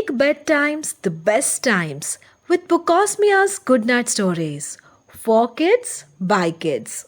Make bedtimes the best times with Bookosmia's Goodnight Stories. For kids, by kids.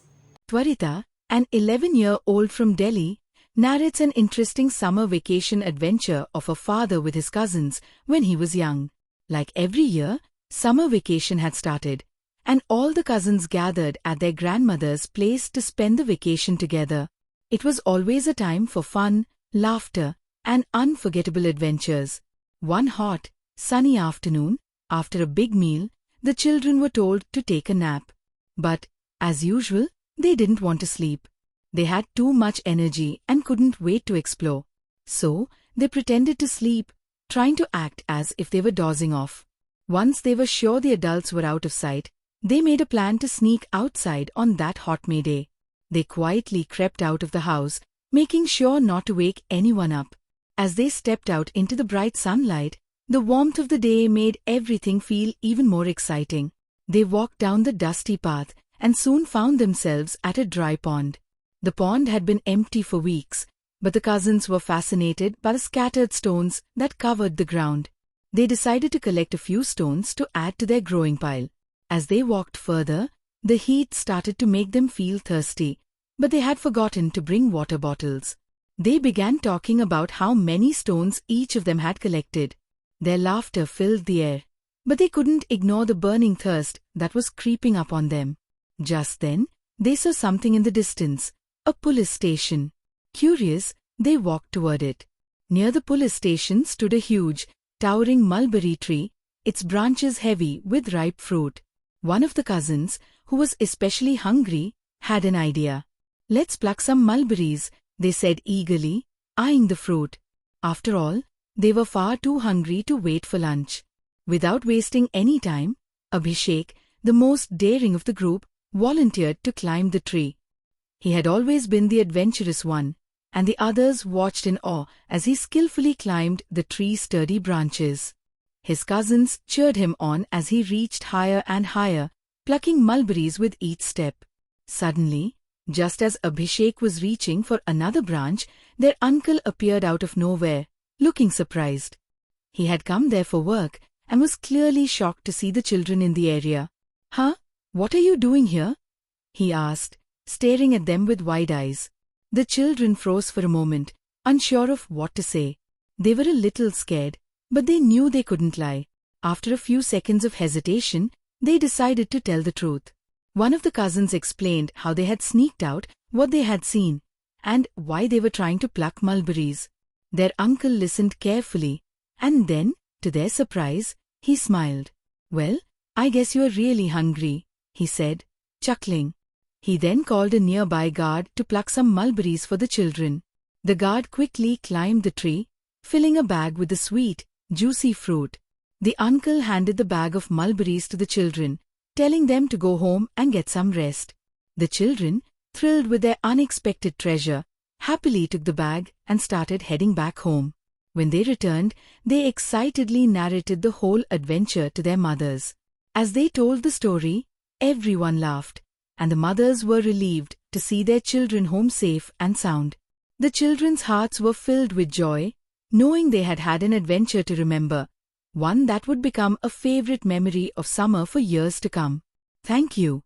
Tvarita, an 11-year-old from Delhi, narrates an interesting summer vacation adventure of a father with his cousins when he was young. Like every year, summer vacation had started, and all the cousins gathered at their grandmother's place to spend the vacation together. It was always a time for fun, laughter, and unforgettable adventures. One hot, sunny afternoon, after a big meal, the children were told to take a nap. But, as usual, they didn't want to sleep. They had too much energy and couldn't wait to explore. So, they pretended to sleep, trying to act as if they were dozing off. Once they were sure the adults were out of sight, they made a plan to sneak outside on that hot May day. They quietly crept out of the house, making sure not to wake anyone up. As they stepped out into the bright sunlight, the warmth of the day made everything feel even more exciting. They walked down the dusty path and soon found themselves at a dry pond. The pond had been empty for weeks, but the cousins were fascinated by the scattered stones that covered the ground. They decided to collect a few stones to add to their growing pile. As they walked further, the heat started to make them feel thirsty, but they had forgotten to bring water bottles. They began talking about how many stones each of them had collected. Their laughter filled the air, but they couldn't ignore the burning thirst that was creeping up on them. Just then, they saw something in the distance, a police station. Curious, they walked toward it. Near the police station stood a huge, towering mulberry tree, its branches heavy with ripe fruit. One of the cousins, who was especially hungry, had an idea. "Let's pluck some mulberries," they said eagerly, eyeing the fruit. After all, they were far too hungry to wait for lunch. Without wasting any time, Abhishek, the most daring of the group, volunteered to climb the tree. He had always been the adventurous one, and the others watched in awe as he skillfully climbed the tree's sturdy branches. His cousins cheered him on as he reached higher and higher, plucking mulberries with each step. Suddenly, just as Abhishek was reaching for another branch, their uncle appeared out of nowhere, looking surprised. He had come there for work and was clearly shocked to see the children in the area. "Huh? What are you doing here?" he asked, staring at them with wide eyes. The children froze for a moment, unsure of what to say. They were a little scared, but they knew they couldn't lie. After a few seconds of hesitation, they decided to tell the truth. One of the cousins explained how they had sneaked out, what they had seen, and why they were trying to pluck mulberries. Their uncle listened carefully, and then, to their surprise, he smiled. "Well, I guess you are really hungry," he said, chuckling. He then called a nearby guard to pluck some mulberries for the children. The guard quickly climbed the tree, filling a bag with the sweet, juicy fruit. The uncle handed the bag of mulberries to the children, telling them to go home and get some rest. The children, thrilled with their unexpected treasure, happily took the bag and started heading back home. When they returned, they excitedly narrated the whole adventure to their mothers. As they told the story, everyone laughed, and the mothers were relieved to see their children home safe and sound. The children's hearts were filled with joy, knowing they had had an adventure to remember, one that would become a favorite memory of summer for years to come. Thank you.